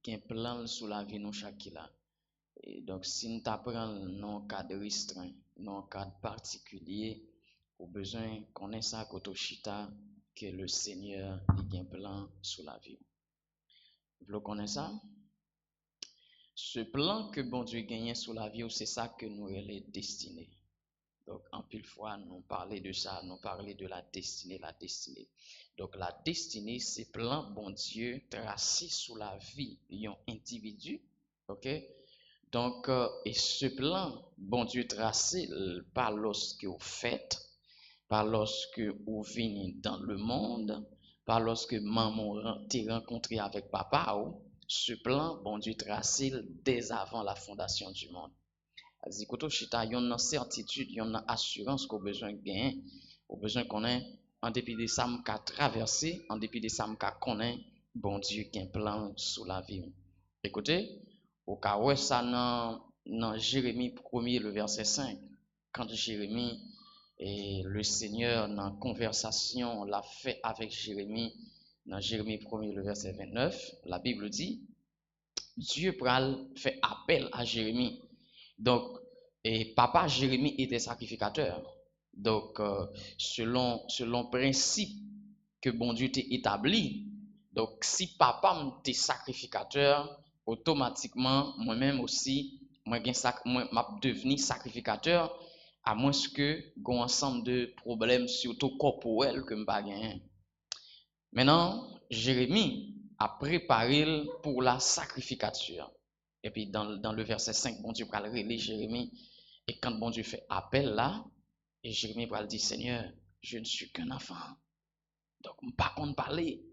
un plan sur la vie nous chaque là. Et donc, si nous t'apprenons dans un cadre restreint, dans un cadre particulier, au besoin qu'on ait ça kotoshita que le Seigneur ait un plan sur la vie. Vous connaissez ça? Ce plan que bon Dieu gagne sur la vie, c'est ça que nous est destiné. Donc, en pile fois, nous parlons de ça, nous parlons de la destinée, la destinée. Donc, la destinée, c'est plan bon Dieu tracé sur la vie d'un individu, ok? Donc, et ce plan, bon Dieu tracé, pas lorsque vous faites, pas lorsque vous venez dans le monde, pas lorsque maman t'est rencontré avec papa, ce plan, bon Dieu tracé dès avant la fondation du monde. C'est koto chita, yon nan certitude, yon nan assurance qu'on besoin de gagner, au besoin qu'on ait, en dépit de ça, qu'a traversé, en dépit de ça, qu'a connaît, bon Dieu qui a un plan sur la vie. Écoutez, au cas où ça dans Jérémie 1er, le verset 5, quand Jérémie et le Seigneur dans conversation l'a fait avec Jérémie, dans Jérémie 1er, le verset 29, la Bible dit, Dieu fait appel à Jérémie. Donc, et papa Jérémie était sacrificateur. Donc, selon principe que bon Dieu t'a établi, donc si papa était sacrificateur, automatiquement, moi-même aussi, moi devenu sacrificateur, à moins que un ensemble de problèmes, surtout corporels, que je n'ai pas gagné. Maintenant, Jérémie a préparé pour la sacrificature. Et puis dans le verset 5, bon Dieu va relire Jérémie. Et quand bon Dieu fait appel là, et Jérémie va dire, Seigneur, je ne suis qu'un enfant. Donc, je ne peux pas parler.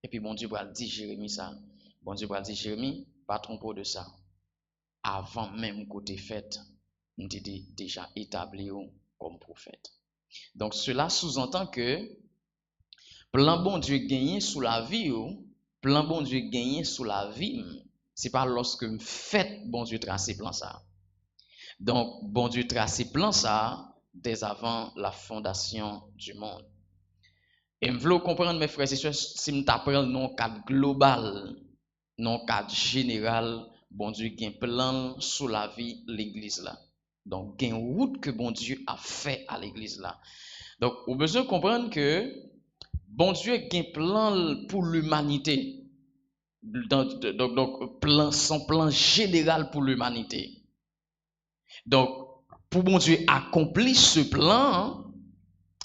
Et puis bon Dieu va dire Jérémie ça. Bon Dieu va dire Jérémie, pas tromper de ça. Avant même que tu fait, nous t'ai déjà établi comme prophète. Donc cela sous-entend que plan bon Dieu gagné sous la vie, plan bon Dieu gagné sous la vie, c'est pas lorsque me fait bon Dieu tracer plan ça. Donc bon Dieu tracer plan ça dès avant la fondation du monde. Et me voulez comprendre mes frères et sœurs, si me t'apprends non cadre global, non cadre général, bon Dieu gagne plan sous la vie l'église là. Donc gagne route que bon Dieu a fait à l'église là. Donc on besoin de comprendre que bon Dieu a un plan pour l'humanité. Donc plan, son plan général pour l'humanité. Donc, pour bon Dieu accomplir ce plan,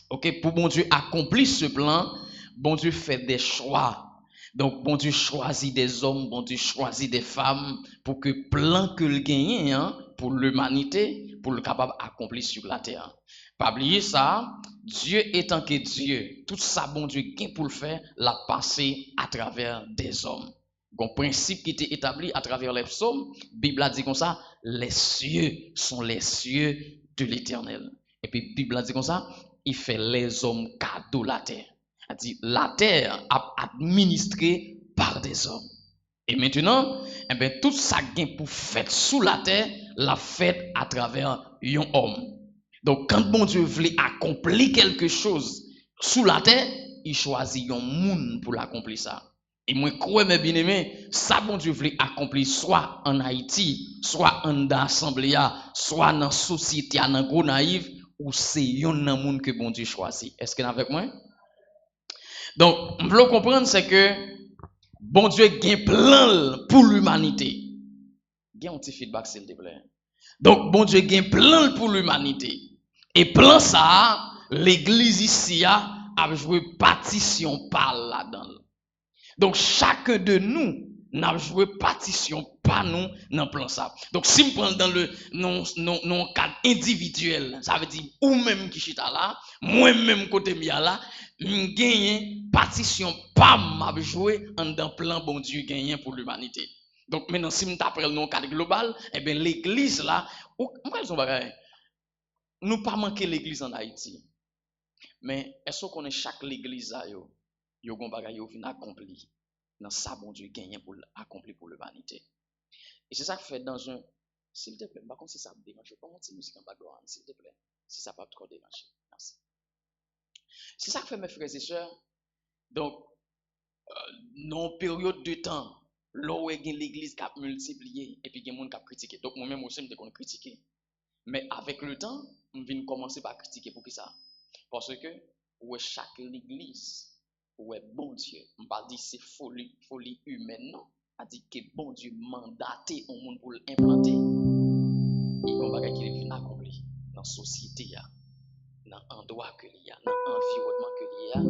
ok, pour bon Dieu accomplir ce plan, bon Dieu fait des choix. Donc, bon Dieu choisit des hommes, bon Dieu choisit des femmes pour que plan que le gagne pour l'humanité, pour le capable accomplir sur la terre. Pas oublier ça, Dieu étant que Dieu, tout ça bon Dieu gagne pour le faire, l'a passé à travers des hommes. Un principe qui était établi à travers les psaumes, la Bible a dit comme ça, les cieux sont les cieux de l'éternel. Et puis la Bible a dit comme ça, il fait les hommes cadeau la terre. Il dit la terre a administré par des hommes. Et maintenant, eh bien, tout ça gain pour faire sous la terre, la fait à travers un homme. Donc, quand bon Dieu voulait accomplir quelque chose sous la terre, il choisit un monde pour l'accomplir ça. Et moi, crois, mes bien-aimés, ça, bon Dieu voulait accomplir soit en Haïti, soit en l'Assemblée, soit dans la société, dans le gros naïf, ou c'est un monde que bon Dieu choisit. Est-ce qu'il est avec moi? Donc, je veux comprendre, c'est que bon Dieu a un plan pour l'humanité. Il y a un petit feedback, s'il te plaît. Donc, bon Dieu a un plan pour l'humanité. Et plan ça, l'église ici a joué partition par là-dedans. Donc, chacun de nous n'a joué partition par nous dans le plan ça. Donc, si je prends dans le non cadre individuel, ça veut dire ou même qui chita là, moi-même côté mia là, m'gagne partition pas m'a joué dans le plan bon Dieu gagné pour l'humanité. Donc, maintenant, si je t'appelle non cadre global, eh bien, l'église là, nous pas manquer l'église en Haïti. Mais est-ce qu'on est chaque l'église là, yo gon bagay yo fin accompli dans ça bon Dieu gagné pour accomplir pour l'humanité. Et c'est ça que fait dans un, s'il te plaît, par contre si ça me dérange, pas monter musique en background, s'il te plaît, si ça pas trop déranger. Merci. C'est ça que fait mes frères et sœurs. Donc non période de temps, Là où l'église qui a multiplié et puis il y a des gens qui ont critiqué. Donc moi-même aussi, je me critiquer. Mais avec le temps, je viens commencer par critiquer. Pour qui ça? Parce que chaque église, bon Dieu, je ne pas dire c'est folie humaine, non. Je dit que bon Dieu mandaté au monde pour l'implanter. Il y a des choses qui sont accomplies dans la société, dans l'endroit que il y a, dans l'environnement que il y a,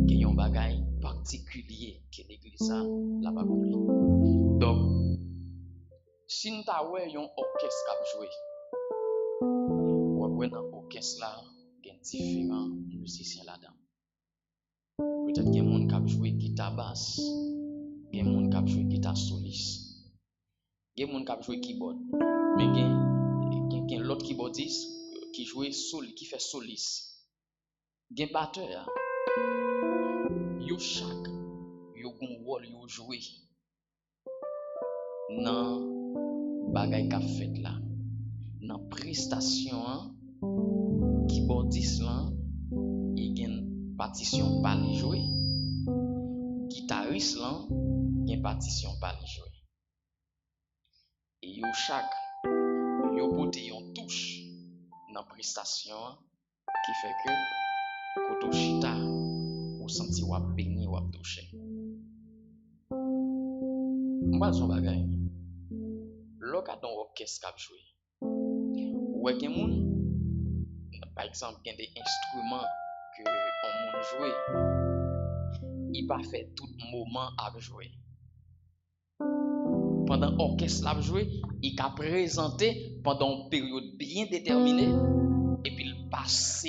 qu'il y a un bagage particulier que l'église l'a pas accompli. Donc, si nous avons un orchestre qui a joué, ou dans l'orchestre là, il y a différents musiciens là-dedans. Peut-être qu'il y a des gens qui jouent guitare basse, il y a des gens qui jouent guitare soliste, il y a des gens qui jouent keyboard, mais il y a l'autre keyboardiste qui joue qui fait soliste. Il y a un batteur, yo chaque yo gon rôle yo joué dans bagay qu'a fait là, dans prestation keyboardiste là, il y a une partition pas li jouer, guitariste là, il y a une partition pas li jouer. Et yo chaque yo pote yon touche dans prestation qui fait que koto chita ou senti wap béni wap touché. M'pa son bagay. Lò ka don orchestre k'ap joué. Ou gen moun, par exemple, gen des instruments que on moun joué, il pas fait tout moment à jouer. Pendant orchestre l'a joué, il a présenté pendant une période bien déterminée et puis il passe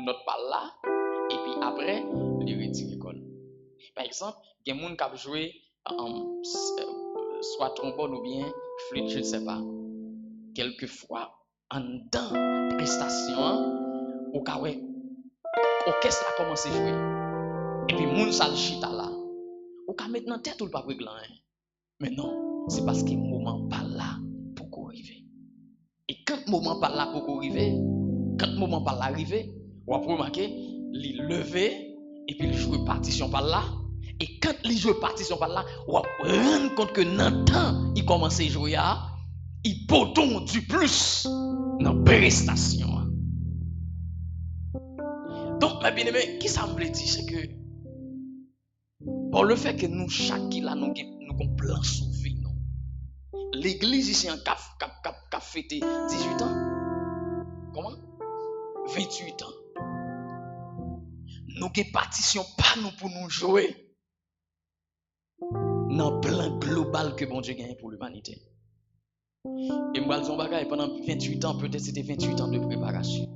notre par là et puis après il retire l'école. Par exemple, il y a des gens qui ont joué soit trombone ou bien flûte, je ne sais pas. Quelquefois, en dedans prestation, au cas où l'orchestre a commencé à jouer et puis moun sal chita là. Ou ka mettre dans tête ou pas réglant. Mais non, c'est parce que le moment pas là pour qu'on arrive. Et quand le moment pas là pour qu'on arrive, quand le moment pas là arrivé, on va remarquer, il lever et puis il joue partition par là. Et quand il joue partition par là, on va rendre compte que dans le temps, il commence à jouer, il poton du plus dans la prestation. Donc, mes bien-aimés, qui ça me dit, c'est que pour le fait que nous, chaque là, nous avons plein sous vie, l'église ici en cap fêté 18 ans. Comment? 28 ans. Nous avons partition pas nous pour nous jouer dans le plan global que bon Dieu gagne pour l'humanité. Et moi, pendant 28 ans, peut-être c'était 28 ans de préparation.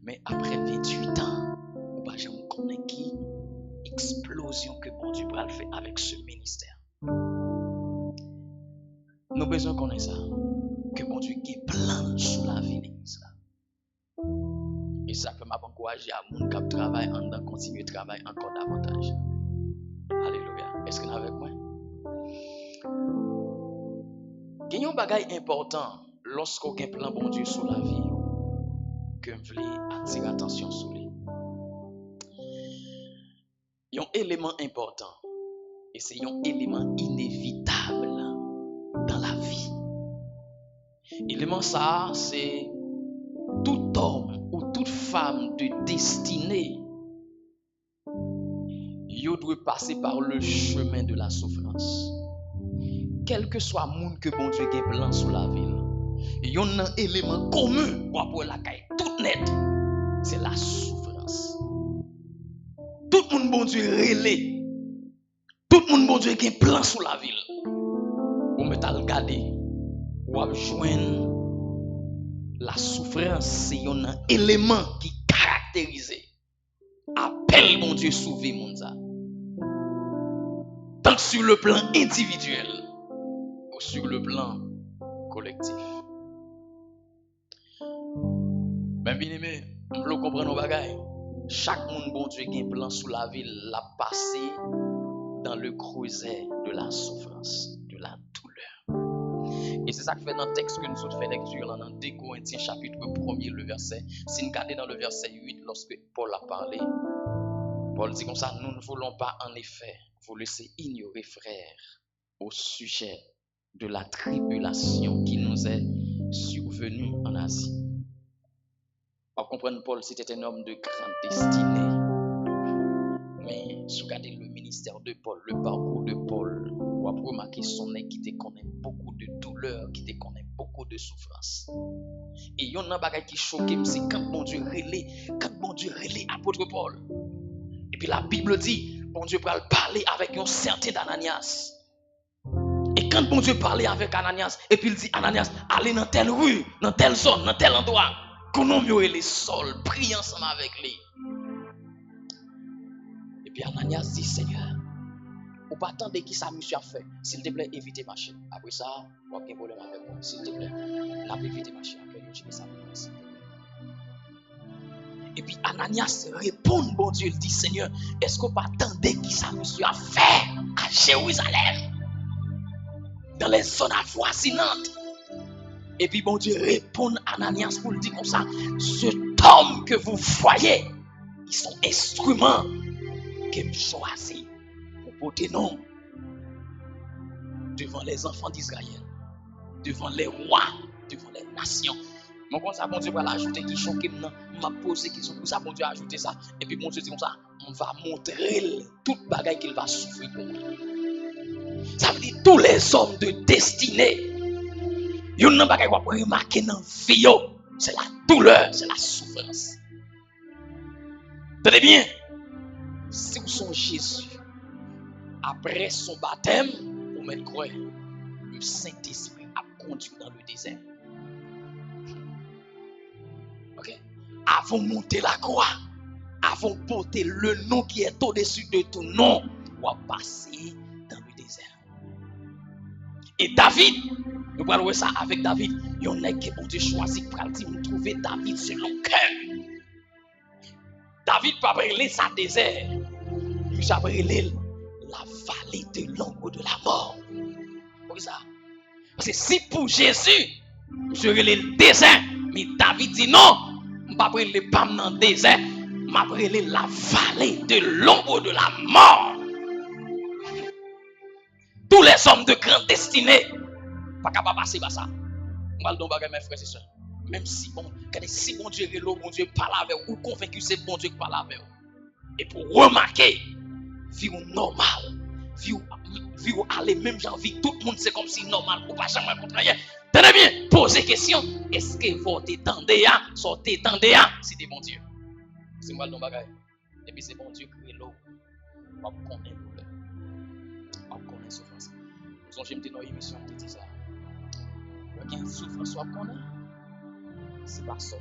Mais après 28 ans, on va jamais connaître qui explosion que bon Dieu va faire avec ce ministère. Nous avons besoin de connaître ça. Que bon Dieu ait plan sous la vie de l'église. Et ça peut m'encourager à mon cap travail en train de continuer de travailler encore davantage. Alléluia. Est-ce que vous êtes avec moi? Il y a un bagage important lorsqu'on a un plan bon Dieu sur la vie que je voulais attirer l'attention sur lui. Il y a un élément important et c'est un élément inévitable dans la vie. L'élément ça, c'est tout homme ou toute femme de destinée, il doit passer par le chemin de la souffrance. Quel que soit le monde que bon Dieu ait plan sur la ville, il y a un élément commun pour la caille toute net, c'est la souffrance. Tout le monde bon Dieu relais, tout le monde bon Dieu ait plan sur la ville. Vous mettez à regarder, vous joindre la souffrance, c'est un élément qui caractérise. Appelle mon Dieu sauver mon ça. Tant sur le plan individuel ou sur le plan collectif. Ben bien aimé, on peut comprendre nos bagailles. Chaque monde bon Dieu qui a un plan sous la ville l'a passé dans le creuset de la souffrance, de la douleur. Et c'est ça que fait dans le texte que nous avons fait lecture dans 2 Corinthiens chapitre 1er le verset. Si nous regardons dans le verset 8 lorsque Paul a parlé, Paul dit comme ça, nous ne voulons pas en effet vous laissez ignorer, frère, au sujet de la tribulation qui nous est survenue en Asie. Vous comprenez, Paul, c'était un homme de grande destinée. Mais si vous regardez le ministère de Paul, le parcours de Paul, vous avez remarqué son nez qui te connaît beaucoup de douleurs, qui te connaît beaucoup de souffrances. Et il y a un bagage qui choque, c'est quand bon Dieu relève apôtre Paul. Et puis la Bible dit, bon Dieu va parler avec un certain Ananias. Et quand bon Dieu parlait avec Ananias, et puis il dit, Ananias, allez dans telle rue, dans telle zone, dans tel endroit, qu'on a mieux les sols, prie ensemble avec lui. Et puis Ananias dit, Seigneur, ou pas attendre qui ça monsieur a fait, s'il te plaît, évitez ma chaîne. Après ça, vous avez un problème avec moi, s'il te plaît, n'a pas évité ma chaîne, s'il te plaît. Et puis Ananias répond, bon Dieu, il dit, Seigneur, est-ce qu'on pas attendre qui ça monsieur a fait à Jérusalem, dans les zones avoisinantes? Et puis bon Dieu répond à Ananias pour lui dire comme ça, cet homme que vous voyez, ils sont instruments que me choisis pour porter nom devant les enfants d'Israël, devant les rois, devant les nations. Mon comme ça, bon Dieu va l'ajouter qui choque m'a posé question pour ça, bon Dieu a ajouté ça. Et puis bon Dieu dit comme ça, on va montrer toute bagaille qu'il va souffrir pour moi. Ça veut dire tous les hommes de destinée. Yon nan bagay wap remarquer dans vie, c'est la douleur, c'est la souffrance. Tenez bien, si vous sont Jésus, après son baptême, vous mettez quoi? Le Saint-Esprit a conduit dans le désert. Ok? Avant de monter la croix, avant de porter le nom qui est au-dessus de tout nom, vous passez dans le désert. Et David, nous parlons ça avec David. Il y en a qui ont choisi pour trouver David selon cœur. David pas brûler sa désert. Il a brûlé la vallée de l'ombre de la mort. Pour ça. Parce que si pour Jésus, je brûler le désert, mais David dit non, je ne pas brûler pas dans le désert, je brûler la vallée de l'ombre de la mort. Tous les hommes de grande destinée, pas capable de passer par ça. On va le donner mes frères et sœurs. Même si bon Dieu est là, bon Dieu parle avec vous, convaincu c'est bon Dieu qui parle avec vous. Et pour remarquer, vie normale, vie aller même j'en vie, tout le monde c'est comme si normal, ou pas jamais contre rien. Tenez bien, posez question, est-ce que vous t'étendez à, sortez t'étendez à, si c'est bon Dieu. C'est moi le bagage. Et puis c'est bon Dieu qui est là. On va connaître douleur. On va connaître souffrance. Vous avez dans l'émission, on dit ça. Il y a une souffrance, soit connaît. C'est pas ça.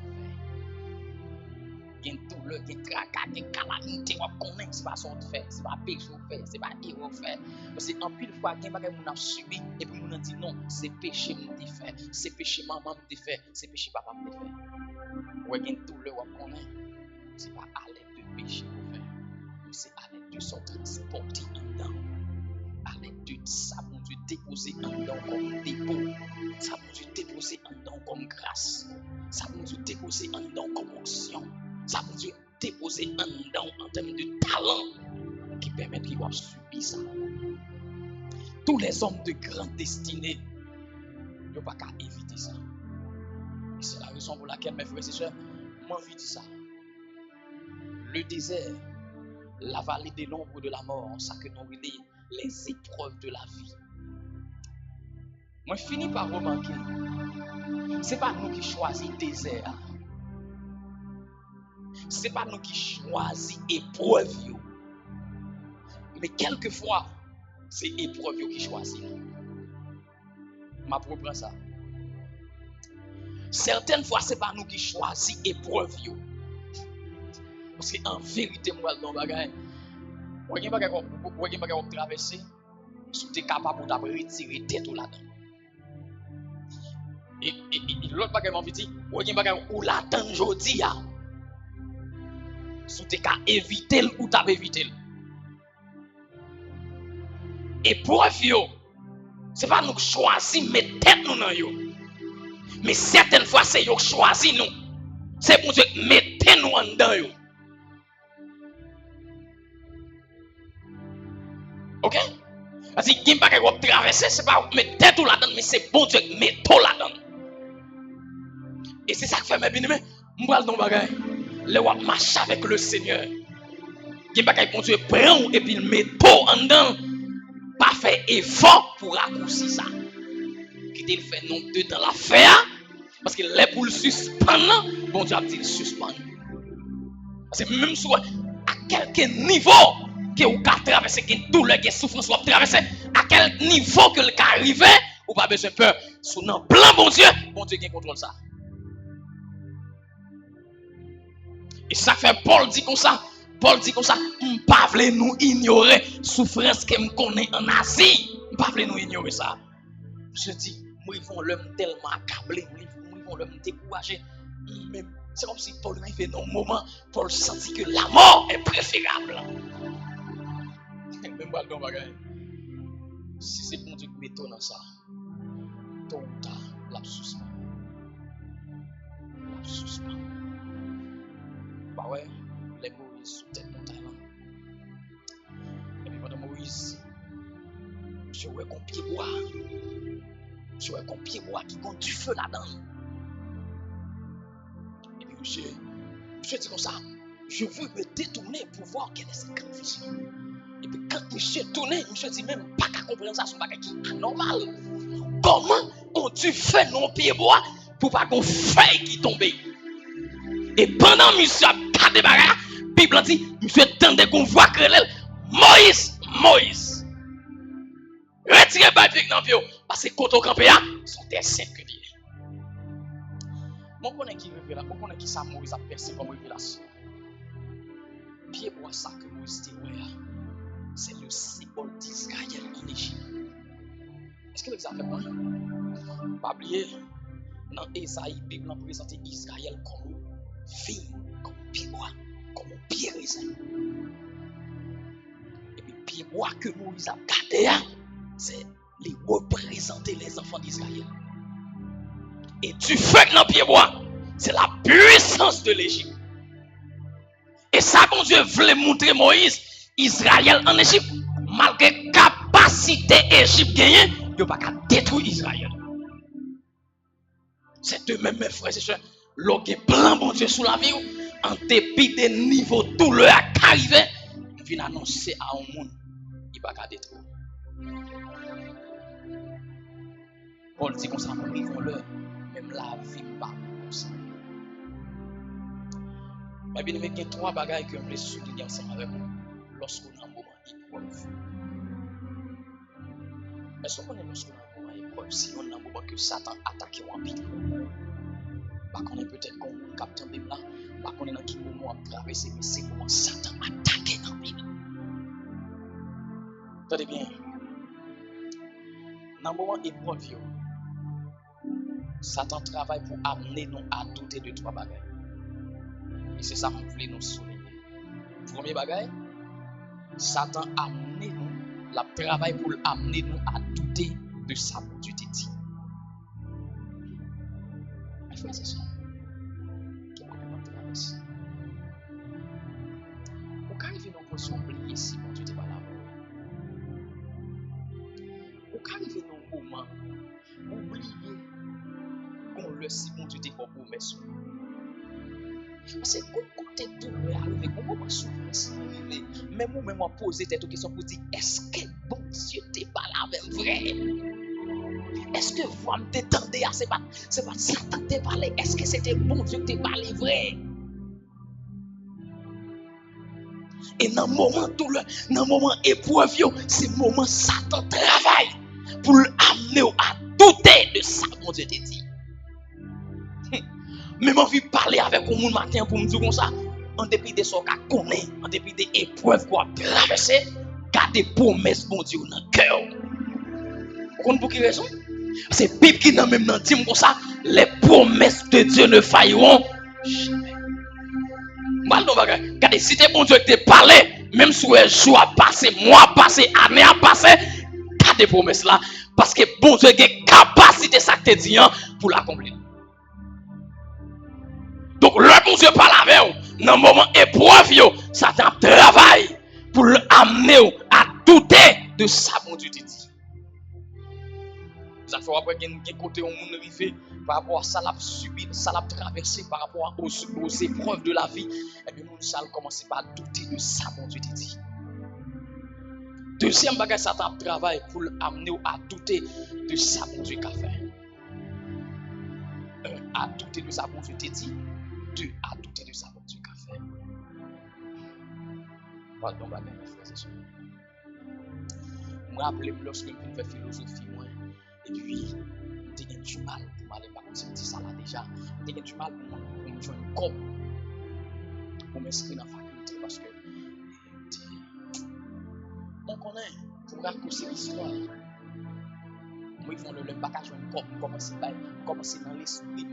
Il y a une douleur, il y a une tracas, il y a une calamité, on connaît. C'est pas ça qu'on fait. C'est pas péché qu'on fait. C'est pas héros fait. Parce que en pile fois, il y a des choses qu'on a subi. Et puis on a dit non, c'est péché qu'on a fait. C'est péché maman qu'on a fait. C'est péché papa qu'on a fait. Il y a une douleur, on connaît. C'est pas à l'aide de péché qu'on fait. C'est à l'aide de son transporter en dedans. À l'aide de ça, mon Dieu, déposer en dedans comme dépôt. Ça, mon Dieu, déposer en dedans comme grâce. Ça, mon Dieu, déposer en dedans comme onction. Ça, mon Dieu, déposer en dedans en termes de talent qui permettent qu'il va subir ça. Tous les hommes de grande destinée, ils n'ont pas qu'à éviter ça. Et c'est la raison pour laquelle, mes frères et sœurs, moi, je dis ça. Le désert, la vallée de l'ombre de la mort, ça que nous dit les épreuves de la vie. Moi, je finis par remarquer, ce n'est pas nous qui choisissons le désert. Ce n'est pas nous qui choisissons l'épreuve. Mais quelquefois, c'est l'épreuve qui choisit. Je reprends ça. Certaines fois, ce n'est pas nous qui choisissons l'épreuve. Parce qu'en vérité, moi, dans le bagage, vous voyez que traverser, si vous êtes capable de retirer tête là-dedans. Et l'autre bagage m'a dit, vous voyez que vous l'attendez aujourd'hui, si vous êtes capable d'éviter ou d'éviter. Et pour vous, ce n'est pas nous qui choisissons de mettre tête nous dans yo. Mais certaines fois, c'est vous qui choisissez nous. C'est pour Dieu qui mettez nous en dedans. OK? Parce que qui pas que traverser, c'est pas mettre tête ou là-dedans, mais c'est bon Dieu qui met tout là-dedans. Et c'est ça que fait mes bien-aimés. M'bral don bagay. Le wap marche avec le Seigneur. Qui pas que bon Dieu prend et puis il met tout en dedans. Pas faire effort pour raccourcir ça. Qui te fait non dedans la faire parce que les pour le suspendre, bon Dieu a dit le suspendre. Parce que même soit à quel niveau que vous avez traversé, que douleur, que souffrance vous avez traversé, à quel niveau que le cas arrivé, ou pas besoin de peur. Sous un plan, bon Dieu qui contrôle ça. Et ça fait Paul dit comme ça. Paul dit comme ça, pas voulez nous ignorer souffrance que me connaît en Asie. Pas voulez nous ignorer ça. Je dis, moi ils vont l'homme tellement accablé, moi ils vont l'homme découragé. Mais c'est comme si Paul arrivait dans un moment, Paul sentit que la mort est préférable. Même pas le bagage. Si c'est bon Dieu qui met dans ça, tôt ou tard, la suspend. La suspend. Bah ouais, les Moïse sous tête montagne. Et puis pendant Moïse, je vois qu'on pied bois. Je vois qu'on pied bois qui compte du feu là-dedans. Et puis monsieur dit comme ça, je veux me détourner pour voir quelle est cette grande vision. Et puis quand monsieur tourné, monsieur dit même pas qu'à comprendre ça, c'est pas qui est anormal. Comment on tu fait non pied bois pour pas qu'on feuille qui tombe? Et pendant monsieur a gardé bagarre, Bible dit, monsieur tendait qu'on voit que Moïse. Retirez Bible dans pied parce que quand on campé là, sont des singuliers. Mon connaît qui révèle, mon connaît qui ça Moïse a percé comme révélation. Pied bois ça que Moïse dit c'est le symbole d'Israël en Égypte. Est-ce que vous avez fait quoi? Pas oublier, dans Esaïe, la Bible a présenté Israël comme vigne, comme pied bois, comme pied raisin. Et puis, pied bois que Moïse a gardé, c'est les représenter les enfants d'Israël. Et du feu dans pied bois, c'est la puissance de l'Égypte. Et ça, mon Dieu voulait montrer Moïse, Israël en Égypte, malgré capacité Égypte gagnée, il n'y a pas qu'à détruire Israël. C'est eux-mêmes, mes frères et sœurs, l'homme blanc, mon Dieu, sous la vie, en dépit des niveaux douleur qui arrivent, il vient annoncer à un monde, il n'y a pas qu'à détruire. Paul dit comme ça, nous vivons l'heure, même la vie pas comme ça. Mais bien, il y a trois bagages que je voulais souligner ensemble avec vous lorsqu'on a un moment d'épreuve. Est-ce qu'on est lorsqu'on a un moment d'épreuve, si on a un moment que Satan attaque en pile? On est peut-être comme un capitaine de là, on est dans qui moment à traverser, mais c'est comment Satan attaque en pile. Attendez bien. Dans un moment d'épreuve, Satan travaille pour amener nous à douter de trois bagages. Et c'est ça que nous voulons nous souligner. Premier bagage, Satan a amené nous, la travail pour amener nous à douter de ça que Dieu te dit. Mes frères et sœurs, qui m'a vraiment traversé. Ou quand il vient dans position oublier si mon Dieu te pas là. Ou quand il vient dans un moment oublier qu'on le si mon Dieu te pas pour mes soeurs. Parce que quand tu es douleur arrivé, comment souffrance arrivé, même moi, moi poser cette question pour dire est-ce que bon Dieu t'es pas là même vrai? Est-ce que vous me détendez? C'est pas Satan t'es parlé. Est-ce que c'était bon Dieu t'es parlé vrai? Et dans le moment douleur, dans le moment épreuve, c'est le moment Satan travaille pour l'amener à douter de ça que bon Dieu t'a dit. Même envie de parler avec un monde matin pour me dire comme ça, en dépit de ce qu'on connaît, en dépit des épreuves qu'on a traversées, gardez promesses bon Dieu dans le cœur. Vous comprenez pour quelle raison? C'est Bible qui n'a même dit comme ça, les promesses de Dieu ne failleront jamais. Regardez, si c'est bon Dieu qui t'a parlé, même si un jour a passé, mois a passé, année a passé, gardez promesses là, parce que bon Dieu a une capacité ça que dit pour l'accomplir. Donc, le bon Dieu parle avec vous, dans le moment épreuve, Satan travaille pour l'amener à douter de ça, mon Dieu te dit. Ça fait après qu'il y a côté où on arrive par rapport à ça, l'a subi, ça l'a traversé par rapport aux épreuves de la vie. Et bien, mon ça commence par douter de ça, mon Dieu te dit. Deuxième bagage, ça t'a travail pour l'amener à douter de ça, mon Dieu qu'a fait. À douter de ça, mon Dieu te dit. Deux, à douter de ça, mon Dieu qu'a fait. Pardon, mes frères et sœurs. Je me rappelle lorsque je fais philosophie, moi, et puis, j'ai du mal pour m'aller, par contre, c'est ça là déjà. J'ai du mal pour me faire un corps, pour m'inscrire dans la faculté, parce que, on connaît, pour raconter l'histoire. Moi, ils font le bagage un corps, commencer dans l'esprit,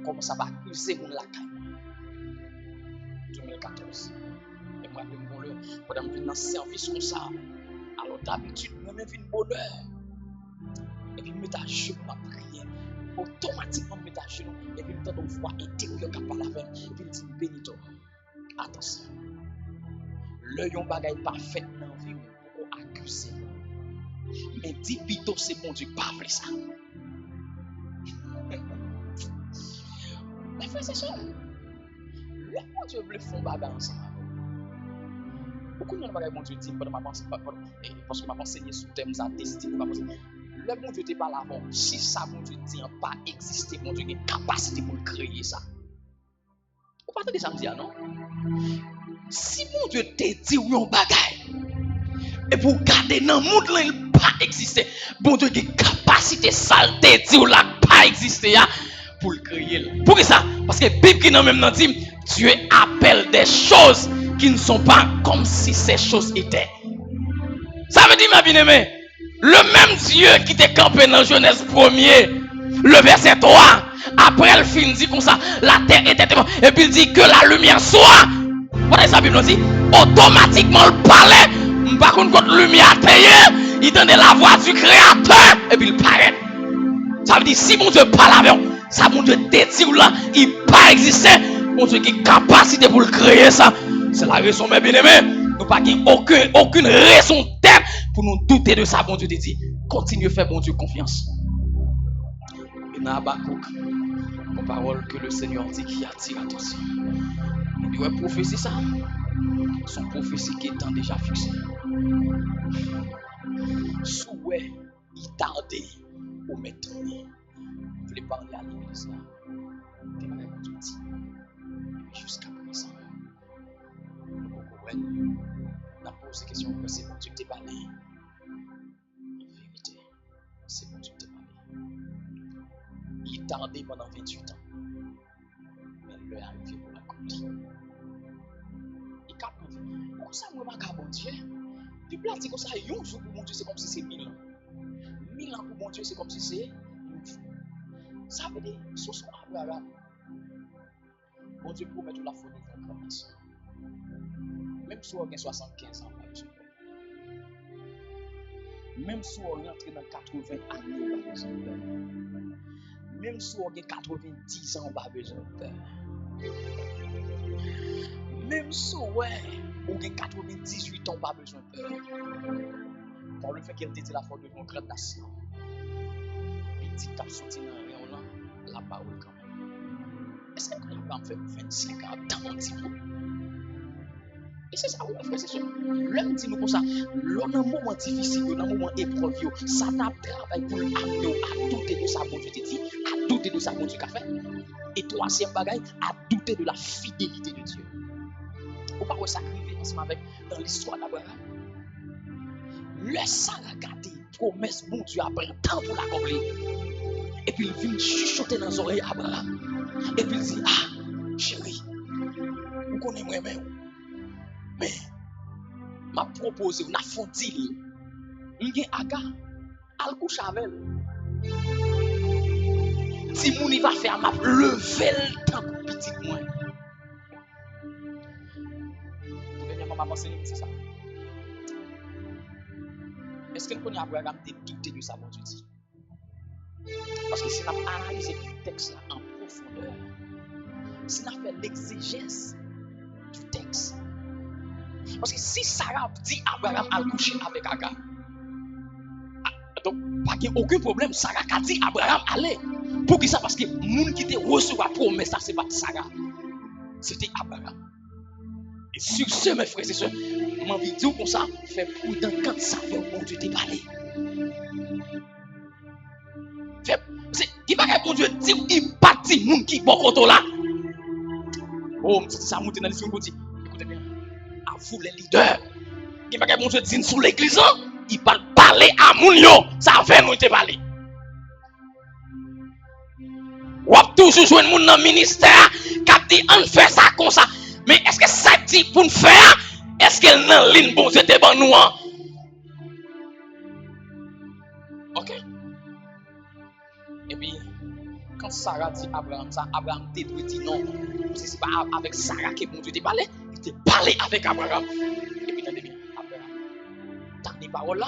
commencer à accuser mon lacaille. 2014. Et moi, je me bonheur, pendant que je viens dans le service comme ça, alors d'habitude, moi-même, je bonheur. Et puis, je me mets à genoux, je prier. Automatiquement, je me mets à genoux. Et puis, je me mets à voix intérieure qui parle avec. Et puis, je dis, bénito. Attention. Le yon bagay parfait dans la vie, pour accuser. Mais dis plutôt, c'est mon Dieu, pas vrai ça. Mais frère, c'est ça. Le mon Dieu veut faire un bagay ensemble. Beaucoup de gens mon Dieu dit pendant ma pensée, parce que ma pensée est sous thème ça destin. Le bon Dieu n'est pas là avant. Si ça mon Dieu dit n'a pas existé, mon Dieu a une capacité pour créer ça. Vous partez ça me dire non? Si mon Dieu te dit un bagay et pour garder dans le monde là il pas existé, bon Dieu a une capacité ça te dit ou là pas existé pour le créer. Pour ça? Parce que Bible qui dans même dans dit Dieu appelle des choses qui ne sont pas comme si ces choses étaient. Ça veut dire, ma bien-aimée, le même Dieu qui t'est campé dans Genèse 1er, le verset 3, après le film dit comme ça, la terre était, et puis il dit que la lumière soit. Voilà ça, Bible dit, automatiquement le parlait, par contre, quand la lumière était, il donnait la voix du Créateur, et puis il paraît. Ça veut dire, si mon Dieu parle avec vous, ça mon Dieu te dit là, il pas existé, mon Dieu qui a capacité pour le créer ça. C'est la raison, mes bien-aimés. Nous n'avons aucune raison d'être pour nous douter de ça, bon Dieu te dit. Continue à faire, bon Dieu, confiance. Et dans Habakkuk, une parole que le Seigneur dit qui attire l'attention. Il doit prophétiser ça. Son prophétie qui est déjà fixé. Souhait, il tardait au maintenant. Vous voulez parler à l'église là. T'es malade, bon Dieu dit. Et jusqu'à présent. On a posé la question que c'est mon Dieu qui t'a parlé. En vérité, c'est mon Dieu qui t'a parlé. Il tardait pendant 28 ans. Mais l'heure est arrivée pour l'accomplir. Il capte. Pourquoi ça ne va pas mon Dieu? Puis là, dit comme ça, un jour pour mon Dieu, c'est comme si c'est 1000 ans. 1000 ans pour mon Dieu, c'est comme si c'est un jour. Ça veut dire, sous son Abraham, mon Dieu promet toute la faute de votre nation. Même si on a 75 ans, même si on rentre dans 80 années, on n'a pas besoin de peur. Même si on a 90 ans, on n'a pas besoin de peur. Même si on a 98 ans, on n'a pas besoin de peur. Par le fait qu'elle dit la faute de notre nation. Il dit qu'elle sorti dans rien là, la parole quand même. Est-ce qu'on va faire 25 ans dans mon petit peu? Et c'est ça, oui, frère, c'est ça. L'homme dit nous comme ça, l'on a un moment difficile, l'on a un moment épreuve, ça t'a travaillé pour amener à douter de ça, bon Dieu te dit, à douter de ça, bon Dieu qu'a fait. Et troisième bagaille, à douter de la fidélité de Dieu. Ou pas ça arrive ensemble avec dans l'histoire d'Abraham. Le ça a gardé, promesse, bon Dieu a pris temps pour l'accomplir. Et puis il vient chuchoter dans les oreilles d'Abraham. Et puis il dit, ah, chérie, vous connaissez moi-même. Mais, m'a proposé, on a fondé, m'gen aga, al couche avec. Si moun y va faire, m'a lever le temps pour petit moi. Dernièrement, m'a pensé, c'est ça. Est-ce que nous connaissons Abraham de douter de ça, mon Dieu dit? Parce que si on a analysé le texte là en profondeur, si on a fait l'exégèse du texte, Parce que si Sarah dit Abraham a couché avec Agar, donc pas aucun problème, Sarah a dit Abraham allez. Pour qui ça? Parce que les gens qui te recevoir promesse, ça c'est pas Sarah, c'était Abraham. Et sur ce, mes frères et sœurs, je vais dire comme ça, fait prudent quand ça fait bon Dieu te parler. Qui va bon Dieu dire, il partit, moun qui bon côté là. Oh, je dis ça, monter dans l'esprit, dit, écoutez bien, à vous les leaders, qui va bon Dieu dire sous l'église, il va parler à moun yo, ça fait nous te parler. Ou toujours jouer moun dans ministère, qui dit on fait ça comme ça. Mais est-ce que ça dit pour nous faire? Est-ce qu'elle n'a ligne bon Dieu te ban nous? Ok. Et puis, quand Sarah dit Abraham ça, Abraham te dit non. Si c'est pas avec Sarah que bon Dieu te parlé, il te parlé avec Abraham. Et puis, attendez bien, Abraham, dans les paroles là,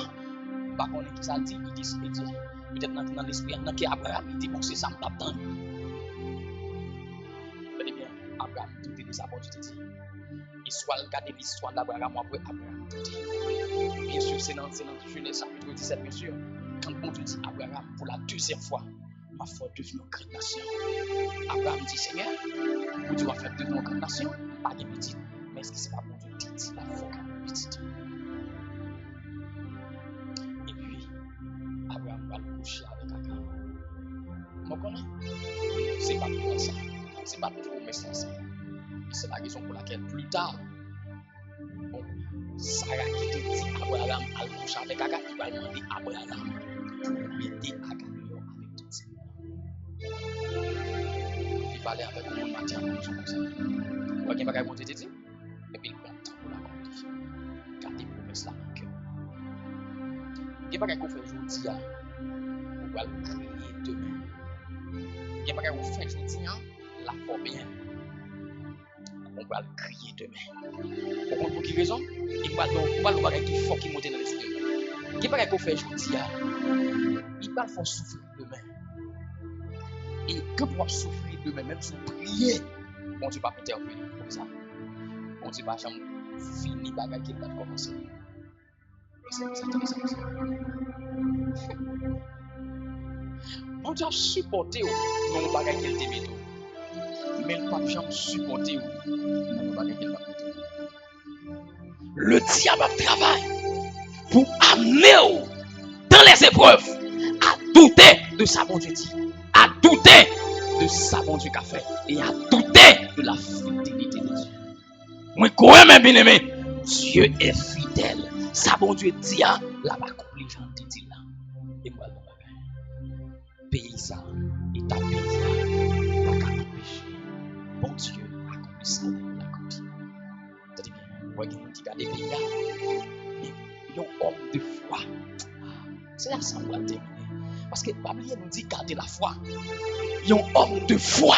pas qu'on est qui ça dit, il dit, peut-être dans l'esprit, dans qui Abraham, il dit bon, c'est ça, m'attend. Attendez bien, Abraham, tout est de sa bonne Dieu te dit. Histoire, regardez l'histoire d'Abraham après Abraham. Bien sûr, c'est dans Genèse chapitre 17, bien sûr. Quand bon Dieu dit Abraham pour la deuxième fois, ma foi devient une grande nation. Abraham dit Seigneur, vous devez faire devenir une grande nation, pas de petite. Mais est-ce que c'est pas bon Dieu qui dit la foi petite? Et puis, Abraham va le coucher avec Agar. Vous comprenez? C'est pas pour ça. C'est pas pour mettre ça. C'est la raison pour laquelle plus tard, bon, Sarah qui te dit Abraham a le coucher avec Agar, il va demander Abraham pour aider Agar avec tout ça. Il parlait avec le monde matière comme ça. Vous voyez ce que je dit? Et puis il prend le temps pour la communiquer. Gardez promesse là dans le cœur. Il n'y a pas qu'on fait aujourd'hui, on va le crier demain. Il n'y a pas qu'on fait aujourd'hui, la forme bien. On va le crier demain. Pour quelle raison? Il va le bagage qui faut qui monte dans l'esprit. Il n'y a pas qu'on fait aujourd'hui, il va faire souffrir demain. Et que pour souffrir demain, même si vous priez, on ne peut pas intervenir comme ça. On ne peut pas jamais finir bagage qui va commencer. C'est ça. On doit supporter nos bagages qu'il te met. Mais on ne peut pas jamais supporter nos bagages qu'il va mettre. Le diable travaille pour amener dans les épreuves à douter de sa bon Dieu dit, à douter de sa bon Dieu qu'a fait et à douter de la fidélité de Dieu. Moi, crois mes bien-aimés, Dieu est fidèle. Sa bon Dieu dit, la va accomplir, j'en dit là. Et moi, pays ça, et ta pays là, pas qu'à empêcher. Bon Dieu accomplit ça, il accomplit. C'est-à-dire bien, moi, qui garde les pays là, mais il y a un homme de foi. C'est là ça on va terminer. Parce que la Bible nous dit garder la foi. Il y a un homme de foi.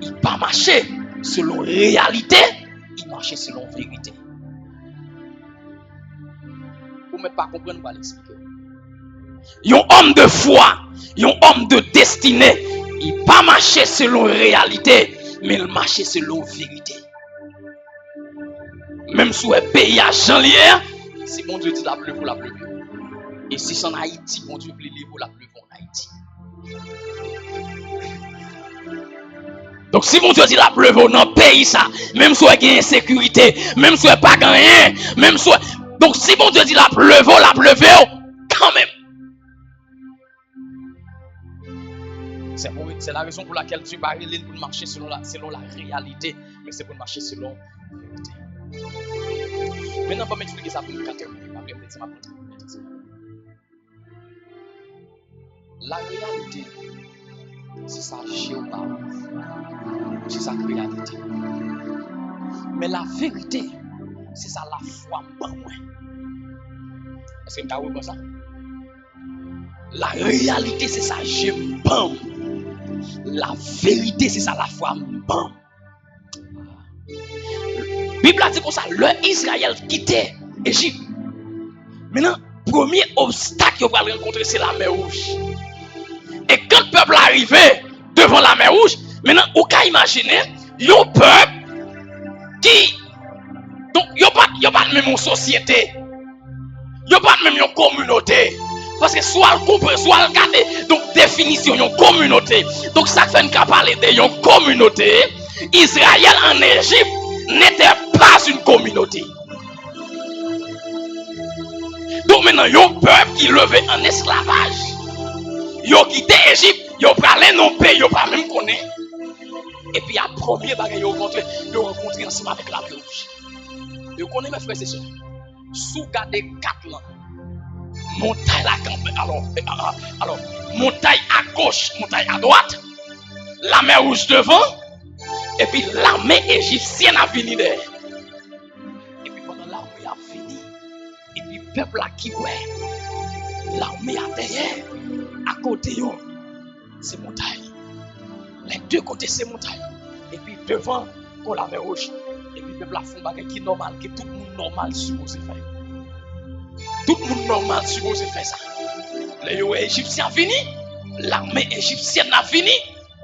Il ne pas marcher selon réalité, il marche selon vérité. Vous ne pouvez pas comprendre, on va l'expliquer. Il y a un homme de foi, il y a un homme de destinée. Il ne pas marcher selon réalité, mais il marche selon vérité. Même si le pays a janvier, si mon Dieu dit la pleuve, la pleuve. Et si c'est en Haïti, mon Dieu dit la pleuve en Haïti. Donc si mon Dieu dit la pleuve dans le pays, ça, même si il y a insécurité, même si il n'y a pas gagné, même si... Donc si mon Dieu dit la pleuve, quand même. C'est la raison pour laquelle Dieu va aller pour marcher selon la réalité, mais c'est pour marcher selon la vérité. Maintenant, je vais m'expliquer ça pour nous terminer. La réalité, c'est sa géographie, c'est sa réalité. Mais la vérité, c'est ça la foi en moi. Est-ce que vous avez ça? La réalité, c'est ça j'aime pas. La vérité, c'est ça la foi en. La Bible a dit comme ça, le Israël quittait Égypte. Maintenant, premier obstacle qu'il va rencontrer, c'est la mer Rouge. Et quand le peuple arrivait devant la mer Rouge, maintenant, vous pouvez imaginer, il y a un peuple qui Donc, il n'y a pas même une société. Il n'y a pas même une communauté. Parce que soit le comprendre, soit le garder. Donc, définition, une communauté. Donc, ça fait qu'on parler de une communauté. Israël en Égypte n'était pas une communauté. Donc, maintenant, il y a un peuple qui levait en esclavage. Ils ont quitté l'Égypte. Ils ont parlé non pays, ils n'ont pas même connu. Et puis, à premier bagage, ils ont rencontré ensemble avec la rouge. Ils connaissent mes frères et sœurs. Sous garder 4 ans. Montagne la campagne. Alors, montagne à gauche, montagne à droite. La mer rouge devant. Et puis l'armée égyptienne a fini derrière. Et puis pendant l'armée a fini. Et puis le peuple a qui ouais. L'armée a derrière. À côté, c'est montagne. Les deux côtés, c'est montagne. Et puis devant, qu'on la mer rouge. Et puis le peuple a fait un bagage qui est normal, que tout le monde normal supposé faire. Tout le monde normal supposé faire ça. Les Égyptiens fini, l'armée égyptienne a fini,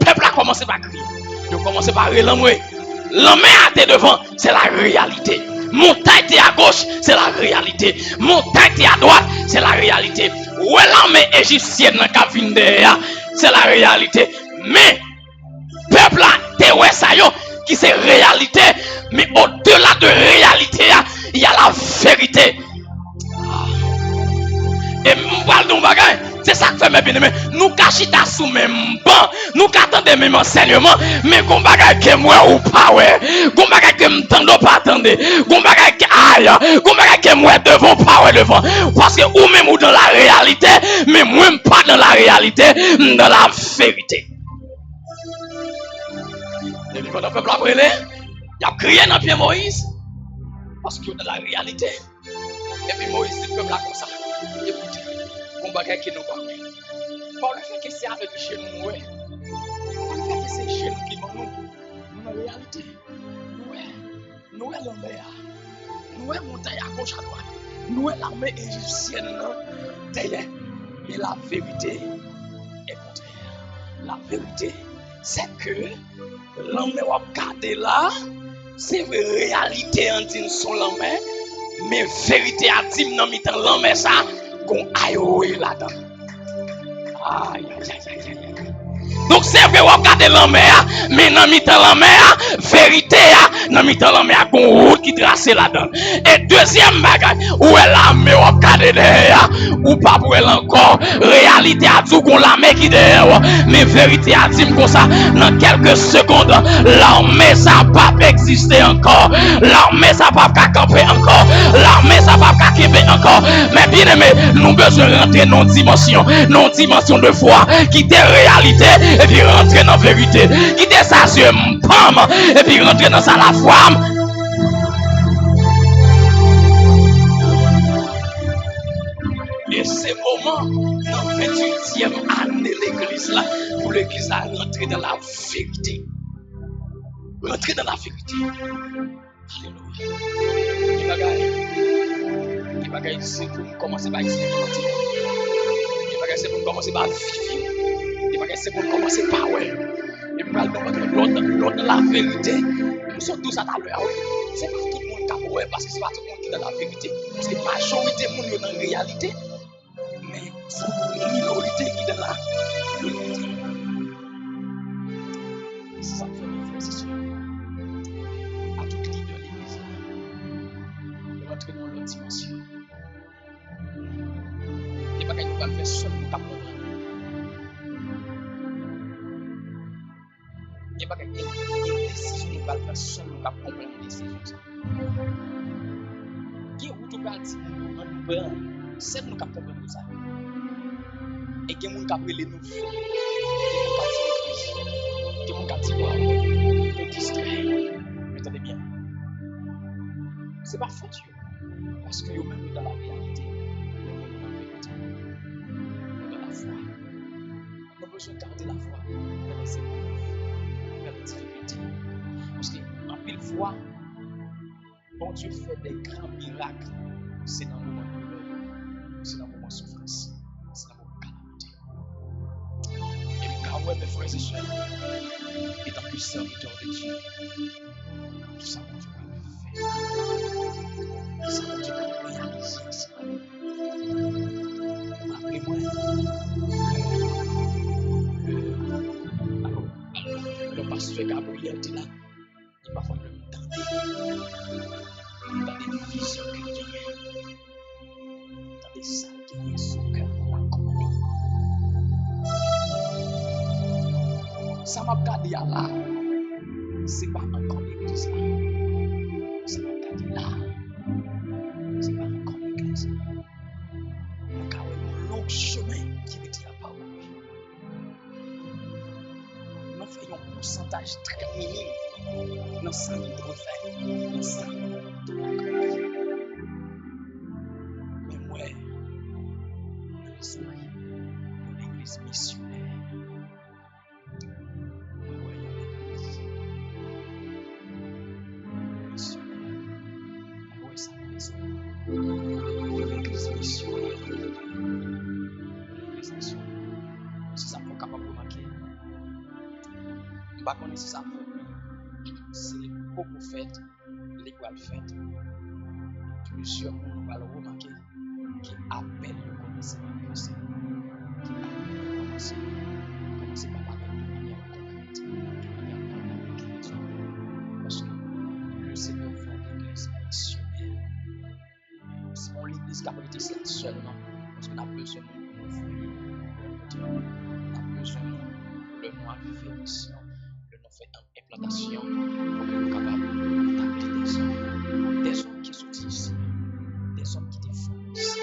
le peuple a commencé par crier. Ils ont commencé par relancer. L'armée a été devant, c'est la réalité. Montagne est à gauche, c'est la réalité. Montagne est à droite, c'est la réalité. Ouais, l'armée égyptienne qui a fini derrière, c'est la réalité. Mais, peuple a ouais ça yo, qui c'est réalité. Mais au-delà de réalité, il y a la vérité. Et c'est ça que fait mes bien-aimés. Nous cachons sous même banc, nous attendons même enseignement, mais qu'on bagaille que moi ou pas ouais, qu'on bagaille que m'tendo pas attendre, qu'on bagaille que aïe, qu'on bagaille que moi devant pas ouais devant, parce que ou même ou dans la réalité, mais moi pas dans la réalité, dans la vérité. Et puis quand le peuple a brûlé, il a crié dans pied Moïse, parce que dans la réalité. Et puis Moïse dit le peuple là comme ça. Écoutez, on bagaille qui nous parle. Par le fait que c'est avec chez nous, ouais. Par le fait que c'est chez nous qui nous, nous en réalité, nous est l'armée, nous est montagne à gauche à droite, nous est l'armée égyptienne derrière. Mais la vérité est contraire. La vérité, c'est que l'armée va garder là, c'est réalité en disant son l'armée. Mais vérité a dit dans mi-temps l'armée ça qu'on aille là-dedans. Aïe aïe aïe aïe aïe. Donc c'est vrai on regarde l'armée mais dans mi-temps l'armée vérité dans mi-temps l'armée a une route qui trace là-dedans. Et deuxième bagage où est l'armée on regarde derrière ou pas pour elle encore réalité a dit qu'on l'armée qui derrière mais vérité a dit comme ça dans quelques secondes l'armée ça pas exister encore, l'armée ça pas camper encore, l'armée ça pas camper encore. Mais bien aimé, nous besoin rentrer dans une dimension de foi qui est réalité et puis rentrer dans la vérité, qui est ça sur pam et puis rentrer dans ça la foi. Et c'est moment dans la 28e année de l'église là, pour l'église à rentrer dans la vérité. Rentrer dans la vérité. Alléluia. Les bagailles, c'est pour commencer par expérimenter. Les bagailles, c'est pour commencer par vivre. Les bagailles, c'est pour commencer par ouais. Et puis, l'autre, la vérité. Nous sommes tous à l'heure. C'est pas tout le monde qui a ouais, parce que c'est pas tout le monde qui est dans la vérité. Parce que la majorité de monde est dans la réalité. Mais c'est une minorité qui est dans la vérité. C'est ça que fait mes frères et sœurs. À toute leader de l'église, de rentrer dans l'autre dimension. Les bagages nous allons faire seul pour comprendre. Les bagages des décisions nous allons faire seul pour comprendre les décisions. Qui est où tu vas dire nous prenons, c'est nous qui comprenons ça. Et qui est nous qui appelons nous faire. Qui est nous qui dit nous distraire. Entendez bien. C'est pas faute. Parce que nous-mêmes dans la réalité. Dans la foi. Nous avons besoin de garder la foi dans les épreuves, dans les difficultés. Parce qu'en pile fois, quand Dieu fait des grands miracles, c'est dans le moment de douleur, c'est dans le moment de souffrance, c'est dans le moment de calamité. Et moi, mes frères et sœurs, étant que serviteur de Dieu, tout ça, Dieu va le faire. Ça veut dire qu'on réalise ça. Rappelez-moi, le pasteur Gabriel était là. Il parfois me tenter dans des visions qu'il y a, dans des salles qu'il y a son cœur la connaît. Ça m'a gardé là. C'est pas encore l'église là. Ça m'a gardé là. C'est pas encore l'église. Le cas où un long chemin qui veut dire la parole. Nous faisons un pourcentage très minime dans ça nous devons faire. Dans ça nous devons accomplir. Mais moi, on a besoin de l'église missionnaire. L'église missionnaire. Si ça peut capable de marquer, je ne sais pas si ça peut. C'est beaucoup fait, l'école fait. Plusieurs nous va le remarquer qui appellent le commencement de ça. Qui appellent le commencer par parler de manière concrète, de manière concrète. Parce que le Seigneur veut l'église missionnaire. C'est mon l'église catholique seulement parce qu'on a besoin de nous foyer. On a besoin de le nom à faire mission, le nom fait implantation pour que nous soyons capables d'établir des hommes qui sont ici, des hommes qui défendent ici,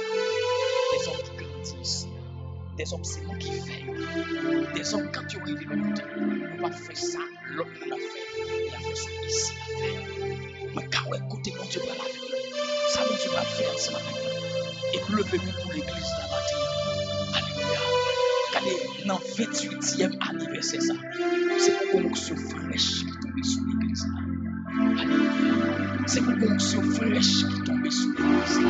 des hommes qui grandissent ici, des hommes c'est nous qui faisons, des hommes quand tu arrives de l'autre côté, on va faire ça, l'autre nous l'a fait, il a fait ça ici à faire. Mais quand on écoute mon Dieu va la faire, ça mon Dieu va faire ce matin. Et pleuvez-vous pour l'église la matin. Alléluia. Regardez, dans le 28e anniversaire, ça, c'est pour qu'on se fraîche qui tombe sur l'église là. Alléluia. C'est pour qu'on se fraîche qui tombe sur l'église là.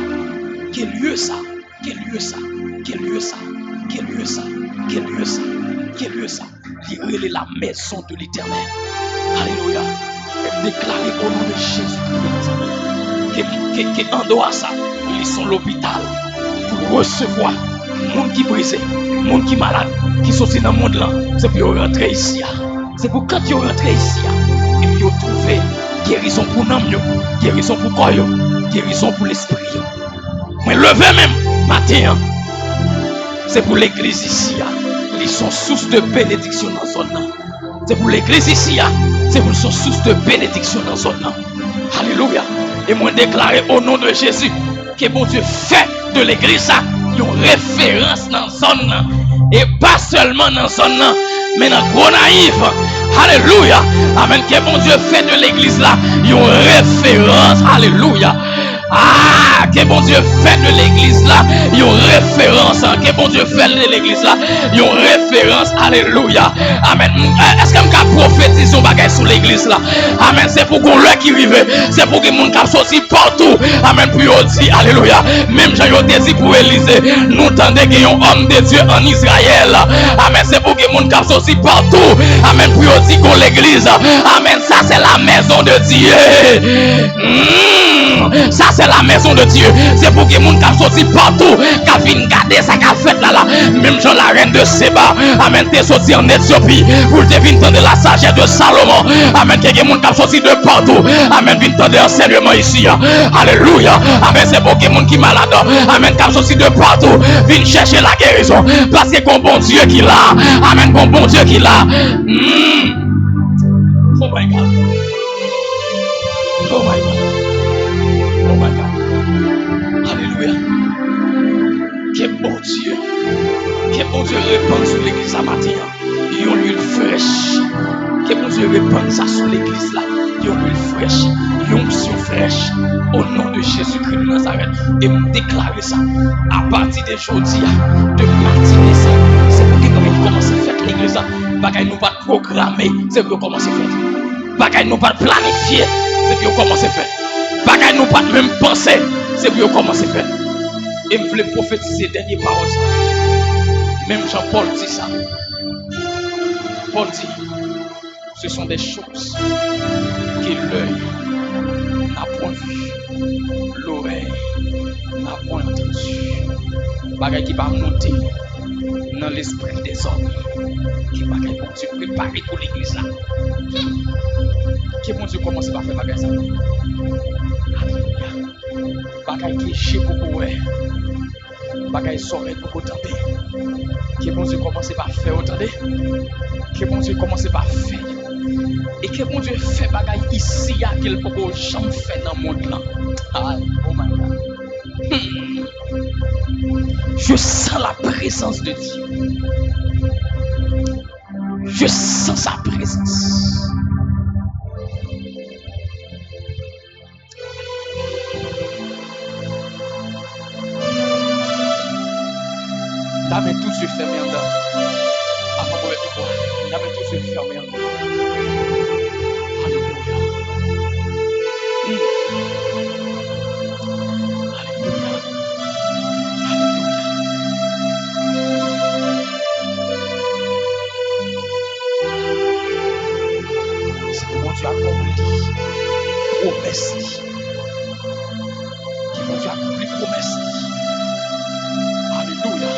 Quel lieu ça? Quel lieu ça? Quel lieu ça? Quel lieu ça? Quel lieu ça? Quel lieu ça? Il est la maison de l'Éternel. Alléluia. Et déclarer au nom de Jésus-Christ que en dehors ça, ils sont l'hôpital pour recevoir les gens qui brisent, les gens qui malades, qui sont dans le monde là. C'est pour rentrer ici. C'est pour quand ils rentrent ici et puis ils trouvent guérison pour l'âme, guérison pour le corps, guérison pour l'esprit. Mais levez même matin, c'est pour l'église ici. Ils sont source de bénédiction dans son nom. C'est pour l'église ici, c'est pour son source de bénédiction dans son nom. Alléluia. Et moi déclarer au nom de Jésus que bon Dieu fait de l'église une référence dans son nom. Et pas seulement dans son nom, mais dans gros naïf. Alléluia. Amen. Que bon Dieu fait de l'église là une référence. Alléluia. Ah, que bon Dieu fait de l'église là une référence. Que bon Dieu fait de l'église là une référence. Alléluia. Amen. Est-ce que je peux prophétiser un bagage sur l'église là? Amen. C'est pour qu'on le qui vive. C'est pour que les gens sortent partout. Amen. Puis on dit, alléluia. Même j'ai dit pour Élysée, nous tendez qu'il y a un homme de Dieu en Israël. Amen. C'est pour que les gens sortent partout. Amen. Puis on dit qu'on l'église. Amen. Ça c'est la maison de Dieu. Ça c'est la maison de Dieu. C'est pour que les gens sortent partout. Qui viennent garder ça qu'a fait là. Même Jean la reine de Séba. Amen. T'es sorti en Éthiopie. Pour te venir entendre la sagesse de Salomon. Amen. Que les gens sortent de partout. Amen. Viens entendre enseignement ici. Alléluia. Amen. C'est pour que les gens qui sont malades. Amen. Qui sortent de partout. Viens chercher la guérison. Parce que c'est bon Dieu qui l'a. Amen. Bon Dieu qui l'a. Oh my God. Oh my God. Oh my God. Alléluia. Que bon Dieu. Que bon Dieu répand sur l'église à matin. Il y a une huile fraîche. Que bon Dieu répand ça sur l'église là. Il y a une huile fraîche. Il y a une onction fraîche. Au nom de Jésus-Christ de Nazareth. Et me déclarer ça. À partir d'aujourd'hui, de matinée ça. C'est pour que quand il commence à faire l'église là. Bagaille nous pas programmer. C'est pour commencer à faire. Bagaille nous pas planifier. C'est pour commencer à faire. Bagaille nous pas même penser. C'est pour commencer à faire. Et me voulais prophétiser dernier parole ça. Même Jean-Paul dit ça. Paul dit, ce sont des choses que l'œil n'a point vu, l'oreille n'a point entendu. Bagay qui va monter dans l'esprit des hommes. Qui va Dieu préparer pour l'église là. Qui bon Dieu commence par faire bagay ça. Alléluia. Bagay qui est chez beaucoup ouais. Bagay soirée beaucoup tenter. Qui bon Dieu commence par faire entendez. Qui bon Dieu commence par faire. Et que bon Dieu fait bagay ici à qu'il peut jamais faire dans le monde là. Oh my God. Je sens la présence de Dieu. Je sens sa présence. D'abord tous yeux fermés en dedans. Avant de mettre quoi? D'abord tous yeux fermés en dedans. Alléluia. Tu as accompli promesse. Qui vont tu accompli promesse. Alléluia.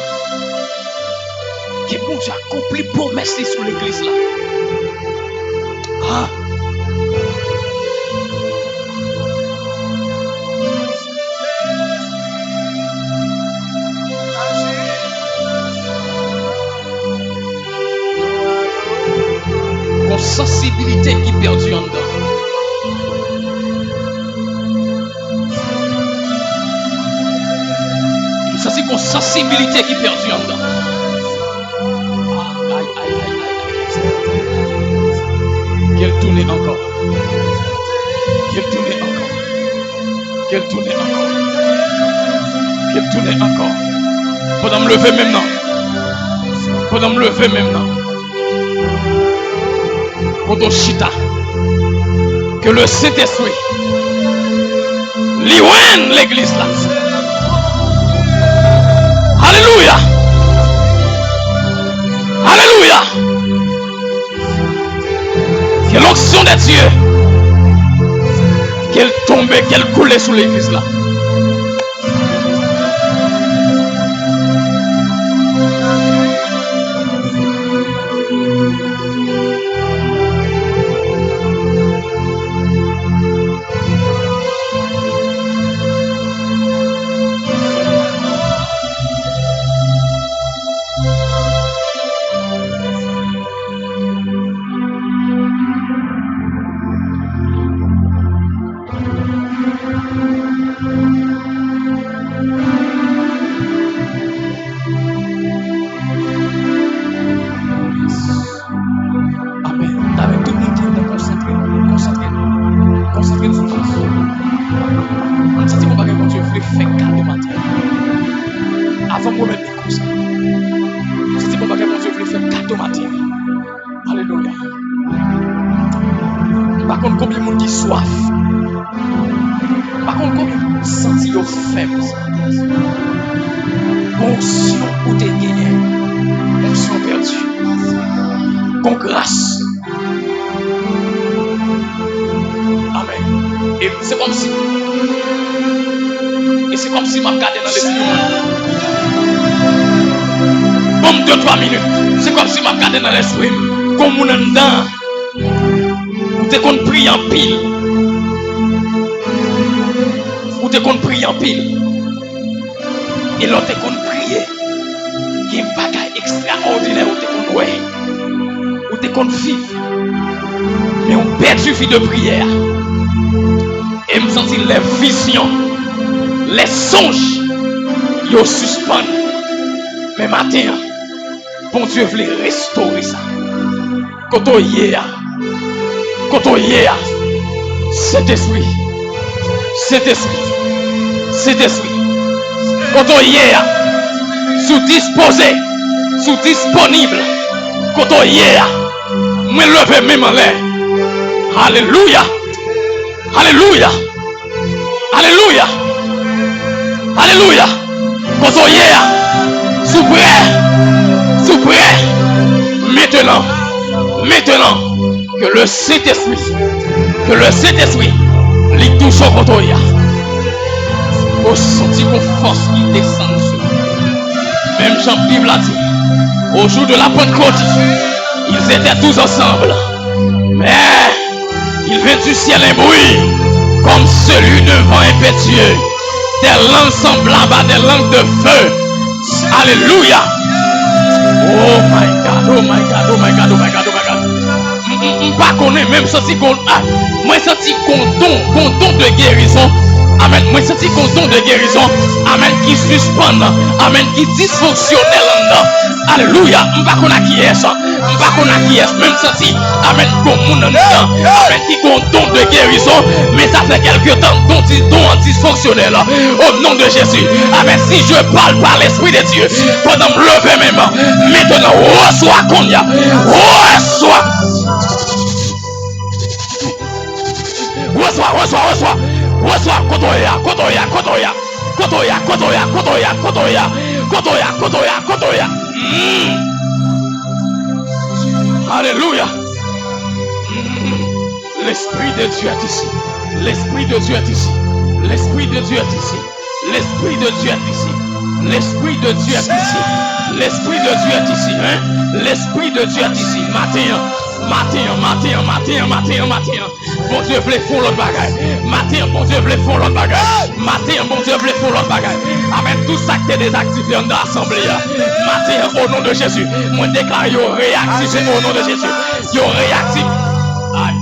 Qui vont tu accompli promesse sur l'église là. Ah. Sensibilité qui perdue en dedans. Ça c'est une sensibilité qui perdue en dedans. Aïe, aïe, aïe, aïe. Qu'elle tourne encore. Qu'elle tourne encore. Qu'elle tourne encore. Qu'elle tourne encore. Pendant me lever maintenant. Pendant me lever maintenant. Chita, que le Saint-Esprit liouane l'église là. Alléluia. Alléluia. Que l'onction de Dieu qu'elle tombe, qu'elle coule sur l'église là. Et l'on te compte prier. Qui est un bagage extraordinaire où te compte vivre. Mais on perd vie de prière. Et me sentir les visions, les songes, ils suspendent. Mais matin, bon Dieu voulait restaurer ça. Quand on y est, Saint-Esprit. Quand on y est, sous disposé, sous disponible. Quand on y est, me lever même en l'air. Alléluia. Alléluia. Alléluia. Alléluia. Quand on y est, sous prêt. Maintenant, que le Saint-Esprit Il toujours contre toi. Au senti qu'on force qui descend sur. Même Jean-Bible l'a dit. Au jour de la Pentecôte, ils étaient tous ensemble. Mais il vint du ciel un bruit, comme celui d'un vent impétueux. Des langues semblables à des langues de feu. Alléluia. Oh my God, oh my God, oh my God, oh my God, oh my God. Pas qu'on ait même senti qu'on moi senti qu'on don de guérison. Amen. Moi senti qu'on don de guérison. Amen. Qui suspend. Amen. Qui dysfonctionnel. Alléluia. Pas qu'on a qui est ça. Pas qu'on a qui est. Même senti. Amen. Qu'on moun en dedans. Amen. Qui qu'on don de guérison. Mais ça fait quelque temps don dysfonctionnel. Au nom de Jésus. Amen. Si je parle par l'Esprit de Dieu. Pendant me lever mes mains. Maintenant, reçois qu'on y a. Reçois. Reçois, Kotoya. Alléluia. L'Esprit de Dieu est ici. L'Esprit de Dieu est ici. L'Esprit de Dieu est ici. L'Esprit de Dieu est ici. L'Esprit de Dieu est ici. L'Esprit de Dieu est ici. L'Esprit de Dieu est ici. Matin. Bon Dieu voulait faire l'autre bagaille. Matin, bon Dieu voulait faire l'autre bagaille. Matin, bon Dieu voulait faire l'autre bagaille. Avec tout ça qui est désactivé dans l'assemblée. Matin, au nom de Jésus, moi déclare yo réactivé au nom de Jésus. Yo réactif. Aïe.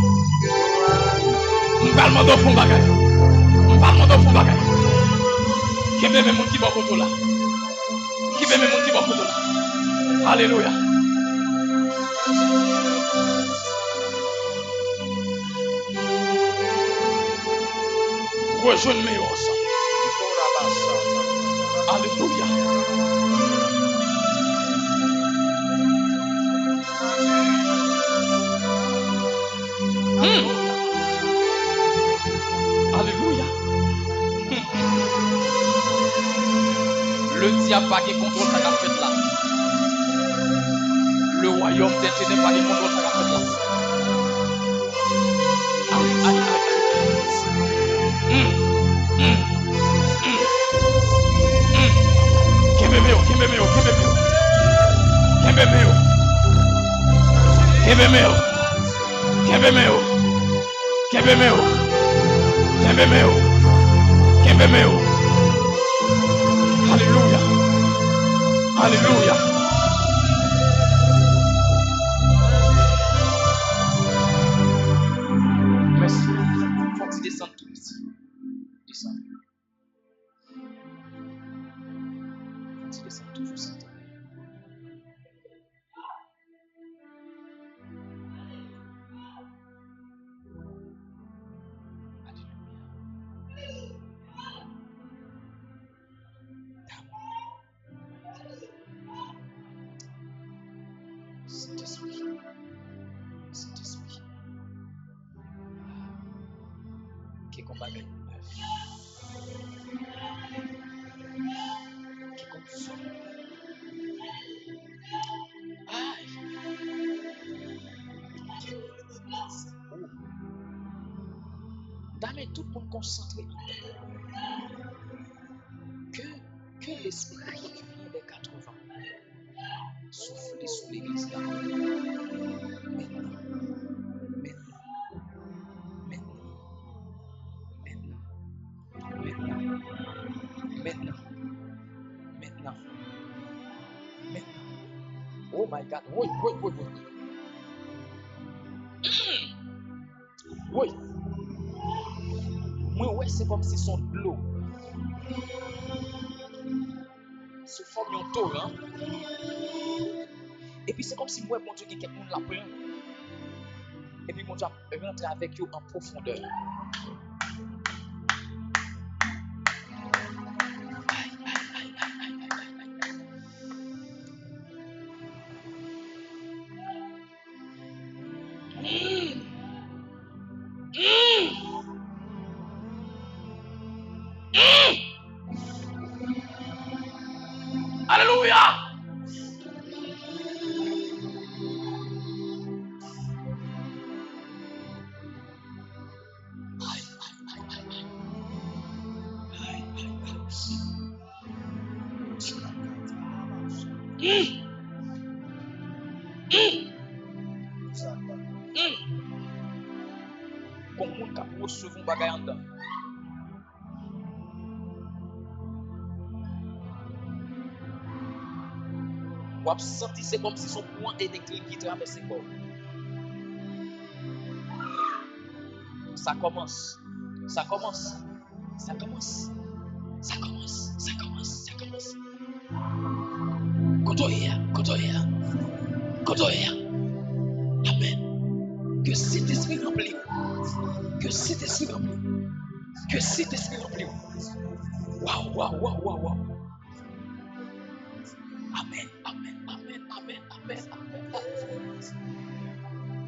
M'parle de fond bagaille. Qui veut même qui va côté là. Alléluia. Rejoignez-moi ensemble. Alléluia. Alléluia. Le diable n'a pas de contrôle ça qu'a fait là. Le royaume des ténèbres n'a pas de contrôle ça qu'a fait là. Alléluia. Alléluia. Merci. Faut que tu descendes tout ici. Descends. Faut que tu descendes toujours ici. Saint-Esprit. Qui combat avec neuf. Qui consomme. Aïe. D'amener tout le monde concentré. Que l'esprit qui vient des 80 souffle sur l'église là. Maintenant. Oh my God. Oui. Oui. Moi, ouais, c'est comme si son de l'eau. Sous forme d'un torrent. Et puis c'est comme si moi, mon Dieu, quelqu'un l'a pris. Et puis mon Dieu rentre avec eux en profondeur. Alléluia. Comme on peut recevoir un bagage en dedans. Ou absenti, c'est comme si son courant électrique qui traverse le corps. Ça commence. Ça commence. Ça commence. Ça commence. Ça commence. Ça commence. Kotoya. Kotoya. Kotoya. Amen. Que cet esprit remplit. Que cet esprit remplit. Que cet esprit remplit. Waouh, waouh, waouh, waouh, waouh. Amen, amen, amen, amen, amen, amen.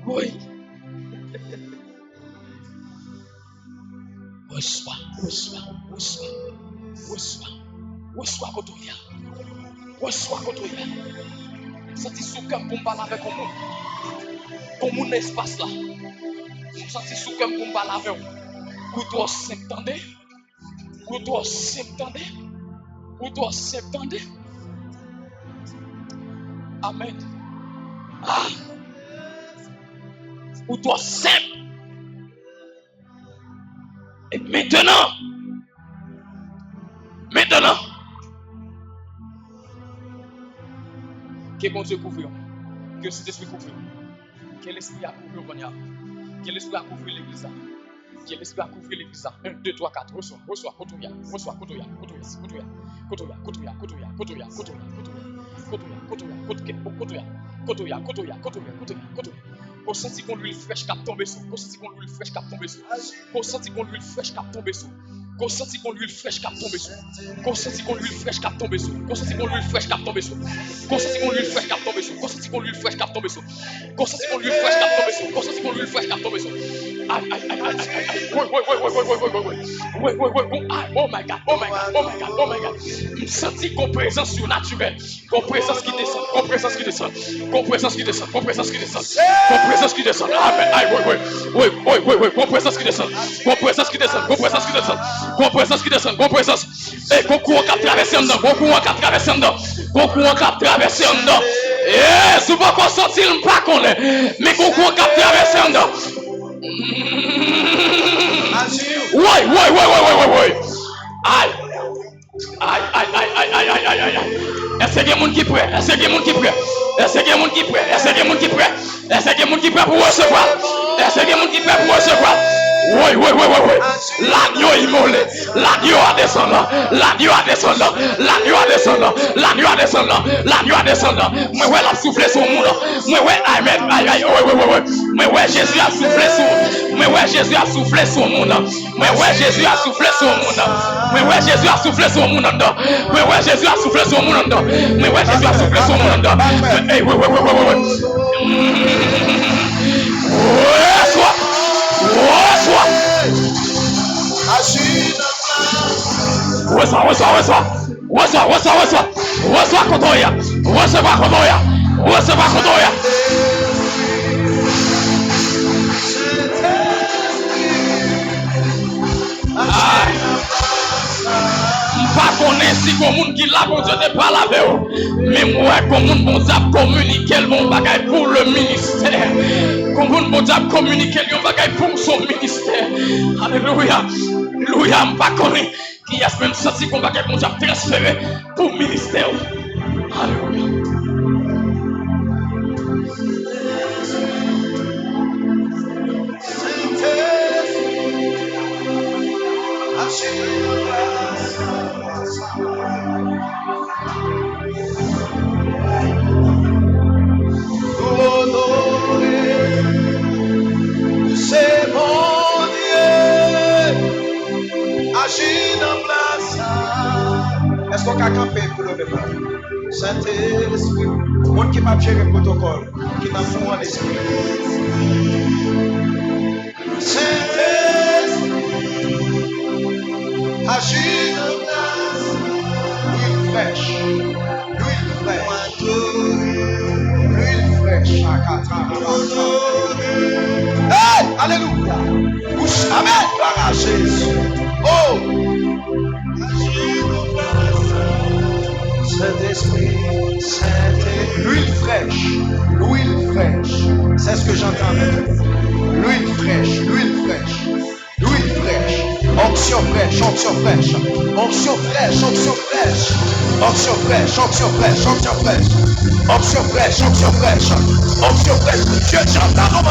Oui. Reçois, reçois, reçois, reçois, reçois, Kotoya. Reçois, Kotoya. Senti sous cœur pour me parler avec vous. Comme mon espace là. Senti sous cœur pour me parler avec vous. Vous doit s'entendre. Vous doit s'entendre. Vous doit s'entendre. Amen. Ah. Vous doit s'entendre. Et maintenant, que bon Dieu couvre, que cet esprit couvre, que l'esprit a couvert, que l'esprit a couvert l'église, que l'esprit a couvert l'église. 1, 2, 3, 4, reçois, Kotoya, reçois, Kotoya, qu'on sentit qu'on l'huile fraîche cap tomber sur. Qu'on sentit qu'on l'huile fraîche cap tomber sur. Qu'on sentit qu'on l'huile fraîche cap tomber sur. Qu'on sentit qu'on l'huile fraîche cap tomber sur. Qu'on sentit qu'on l'huile fraîche cap tomber sur. Qu'on sentit qu'on l'huile fraîche cap tomber sur. Qu'on sentit qu'on l'huile fraîche cap tomber sur. Qu'on sentit qu'on l'huile fraîche cap tomber sur. Qu'on sentit qu'on l'huile fraîche cap tomber sur. Qu'on sentit qu'on l'huile fraîche cap tomber sur. Aïe. Oh my God. Je sentis qu'on présence surnaturelle. Qu'on présence qui descend. Qu'on présence qui descend. Qu'on présence qui descend. Qu'on présence qui descend. Qu'on présence qui descend. Amen. Oui. Qu'on présence qui descend. Qu'on présence qui descend. Qu'on présence qui descend. Qu'on présence qui descend. Qu'on présence. Et qu'on courant qui a traversé en dedans. Qu'on courant qui a traversé en dedans. Qu'on courant qui a traversé en dedans. Eh, souvent qu'on sentit le pas qu'on est. Mais qu'on courant qui a traversé en dedans. Ouais. Aïe. Est-ce qu'il y a des gens qui prêt? Est-ce qu'il y a des gens qui prêt? Est-ce qu'il y a des gens qui prêt? Est-ce qu'il y a des gens qui prêt? Est-ce qu'il y a des gens qui prêt pour recevoir? Est-ce qu'il y a des gens qui prêt pour recevoir? Oui. L'agneau immolé. L'agneau a descendant. L'agneau a descendant. L'agneau a descendant. L'agneau a descendant. L'agneau a descendant. Moi, ouais, la soufflé sur le monde. Moi, ouais, amen. Aïe. Ouais. Moi, ouais, Jésus a soufflé sur. Moi, ouais, Jésus a soufflé sur le monde. Moi, ouais, Jésus a soufflé sur le monde. Moi, ouais, Jésus a soufflé sur le monde. Moi, ouais, Jésus a soufflé sur le monde. Moi, ouais, Jésus a soufflé sur le monde. Hey, ouais. Reçois, Kotoya. Pas connaître si comme monde qui là bon Dieu n'est pas la veille. Mais moi comme monde bon Dieu communiquer mon bagage pour le ministère. Comme monde bon Dieu communiquer mon bagage pour son ministère. Alléluia. Pas connaître qui a même senti qu'on bagage bon Dieu transféré pour ministère. Alléluia. C'est mon Dieu, agis dans place. Est-ce qu'on a campé pour le débat? Saint-Esprit, le monde qui m'a géré le protocole, qui n'a pas en esprit. Saint-Esprit, agis dans place. L'huile fraîche. Hey, alléluia. Amen. Gloire à Jésus. Oh. Saint-Esprit, Saint-Esprit. fraîche, l'huile fraîche. C'est ce que j'entends maintenant. L'huile fraîche, l'huile fraîche, l'huile fraîche. Onction fraîche, onction fraîche, onction fraîche, onction fraîche, onction fraîche, onction fraîche, onction fraîche, onction fraîche, onction fraîche, onction fraîche. J'entends